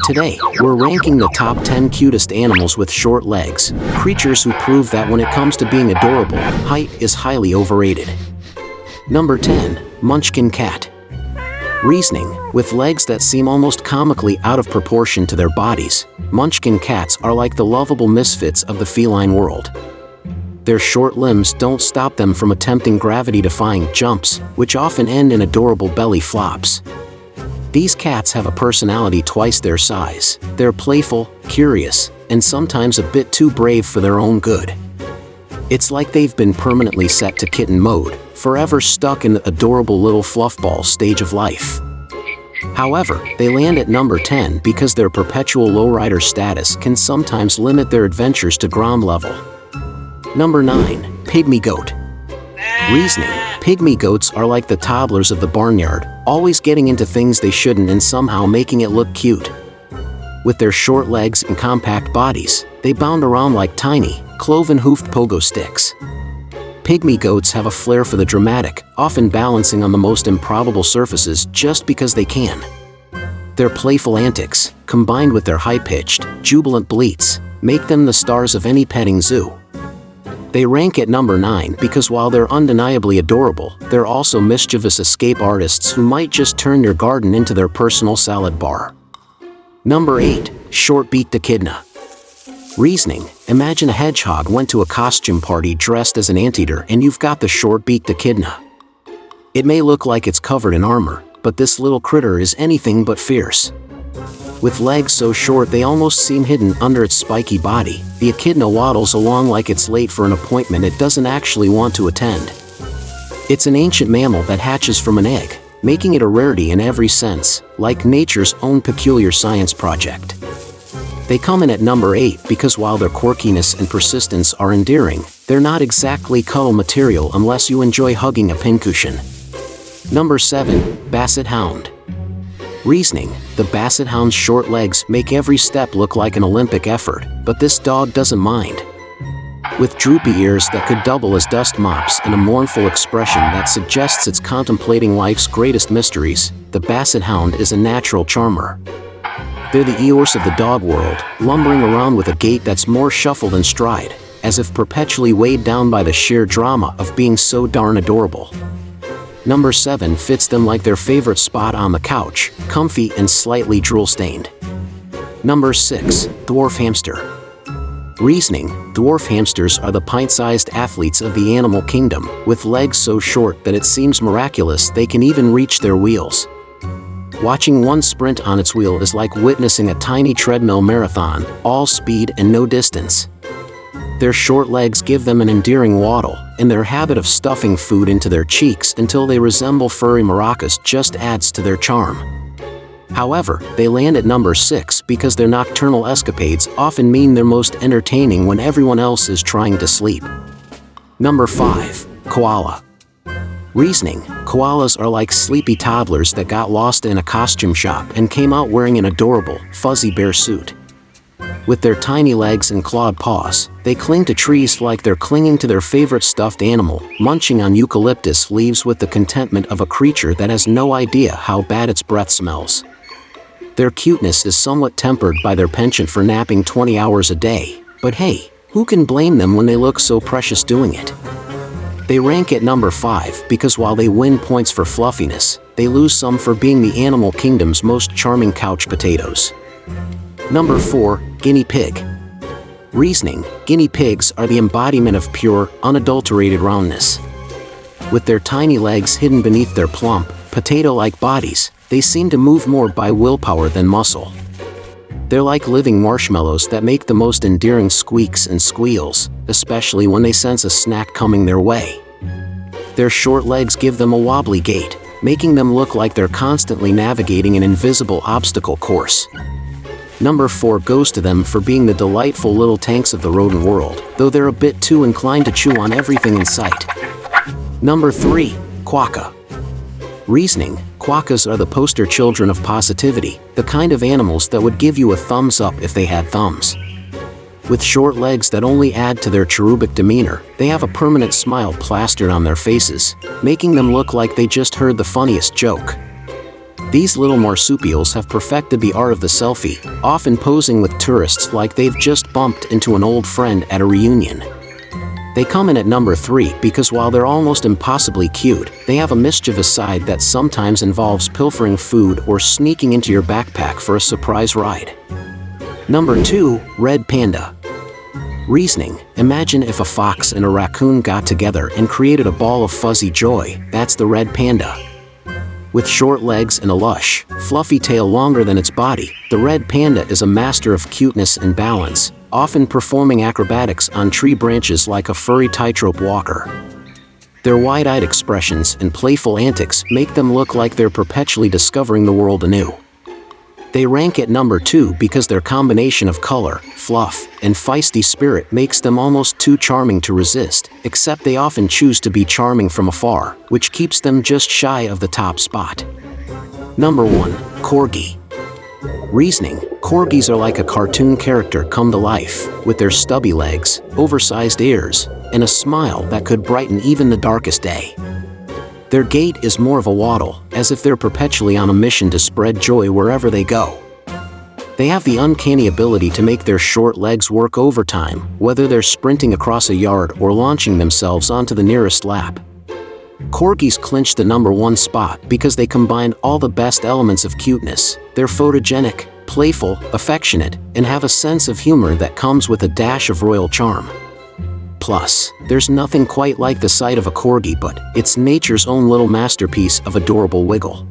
Today, we're ranking the top 10 cutest animals with short legs, creatures who prove that when it comes to being adorable, height is highly overrated. Number 10. Munchkin Cat. Reasoning: with legs that seem almost comically out of proportion to their bodies, Munchkin cats are like the lovable misfits of the feline world. Their short limbs don't stop them from attempting gravity-defying jumps, which often end in adorable belly flops. These cats have a personality twice their size. They're playful, curious, and sometimes a bit too brave for their own good. It's like they've been permanently set to kitten mode, forever stuck in the adorable little fluffball stage of life. However, they land at number 10 because their perpetual lowrider status can sometimes limit their adventures to ground level. Number 9. Pygmy Goat. Reasoning: pygmy goats are like the toddlers of the barnyard, always getting into things they shouldn't and somehow making it look cute. With their short legs and compact bodies, they bound around like tiny, cloven-hoofed pogo sticks. Pygmy goats have a flair for the dramatic, often balancing on the most improbable surfaces just because they can. Their playful antics, combined with their high-pitched, jubilant bleats, make them the stars of any petting zoo. They rank at number 9 because while they're undeniably adorable, they're also mischievous escape artists who might just turn your garden into their personal salad bar. Number 8. Short-beaked Echidna. Reasoning: imagine a hedgehog went to a costume party dressed as an anteater and you've got the short-beaked echidna. It may look like it's covered in armor, but this little critter is anything but fierce. With legs so short they almost seem hidden under its spiky body, the echidna waddles along like it's late for an appointment it doesn't actually want to attend. It's an ancient mammal that hatches from an egg, making it a rarity in every sense, like nature's own peculiar science project. They come in at number 8 because while their quirkiness and persistence are endearing, they're not exactly cuddle material unless you enjoy hugging a pincushion. Number 7. Basset Hound. Reasoning: the basset hound's short legs make every step look like an Olympic effort, but this dog doesn't mind. With droopy ears that could double as dust mops and a mournful expression that suggests it's contemplating life's greatest mysteries, the basset hound is a natural charmer. They're the Eeyores of the dog world, lumbering around with a gait that's more shuffle than stride, as if perpetually weighed down by the sheer drama of being so darn adorable. Number 7 fits them like their favorite spot on the couch, comfy and slightly drool-stained. Number 6. Dwarf Hamster. Reasoning: dwarf hamsters are the pint-sized athletes of the animal kingdom, with legs so short that it seems miraculous they can even reach their wheels. Watching one sprint on its wheel is like witnessing a tiny treadmill marathon, all speed and no distance. Their short legs give them an endearing waddle, and their habit of stuffing food into their cheeks until they resemble furry maracas just adds to their charm. However, they land at number 6 because their nocturnal escapades often mean they're most entertaining when everyone else is trying to sleep. Number 5. Koala. Reasoning: koalas are like sleepy toddlers that got lost in a costume shop and came out wearing an adorable, fuzzy bear suit. With their tiny legs and clawed paws, they cling to trees like they're clinging to their favorite stuffed animal, munching on eucalyptus leaves with the contentment of a creature that has no idea how bad its breath smells. Their cuteness is somewhat tempered by their penchant for napping 20 hours a day, but hey, who can blame them when they look so precious doing it? They rank at number 5 because while they win points for fluffiness, they lose some for being the animal kingdom's most charming couch potatoes. Number 4. Guinea Pig. Reasoning: guinea pigs are the embodiment of pure, unadulterated roundness. With their tiny legs hidden beneath their plump, potato-like bodies, they seem to move more by willpower than muscle. They're like living marshmallows that make the most endearing squeaks and squeals, especially when they sense a snack coming their way. Their short legs give them a wobbly gait, making them look like they're constantly navigating an invisible obstacle course. Number 4 goes to them for being the delightful little tanks of the rodent world, though they're a bit too inclined to chew on everything in sight. Number 3. Quokka. Reasoning: quokkas are the poster children of positivity, the kind of animals that would give you a thumbs up if they had thumbs. With short legs that only add to their cherubic demeanor, they have a permanent smile plastered on their faces, making them look like they just heard the funniest joke. These little marsupials have perfected the art of the selfie, often posing with tourists like they've just bumped into an old friend at a reunion. They come in at number 3 because while they're almost impossibly cute, they have a mischievous side that sometimes involves pilfering food or sneaking into your backpack for a surprise ride. Number 2, Red Panda. Reasoning: imagine if a fox and a raccoon got together and created a ball of fuzzy joy. That's the red panda. With short legs and a lush, fluffy tail longer than its body, the red panda is a master of cuteness and balance, often performing acrobatics on tree branches like a furry tightrope walker. Their wide-eyed expressions and playful antics make them look like they're perpetually discovering the world anew. They rank at number 2 because their combination of color, fluff, and feisty spirit makes them almost too charming to resist, except they often choose to be charming from afar, which keeps them just shy of the top spot. Number 1, Corgi. Reasoning: corgis are like a cartoon character come to life, with their stubby legs, oversized ears, and a smile that could brighten even the darkest day. Their gait is more of a waddle, as if they're perpetually on a mission to spread joy wherever they go. They have the uncanny ability to make their short legs work overtime, whether they're sprinting across a yard or launching themselves onto the nearest lap. Corgis clinch the number 1 spot because they combine all the best elements of cuteness. They're photogenic, playful, affectionate, and have a sense of humor that comes with a dash of royal charm. Plus, there's nothing quite like the sight of a corgi, but it's nature's own little masterpiece of adorable wiggle.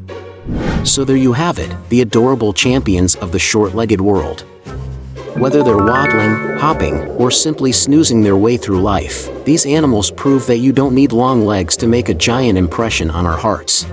So there you have it, the adorable champions of the short-legged world. Whether they're waddling, hopping, or simply snoozing their way through life, these animals prove that you don't need long legs to make a giant impression on our hearts.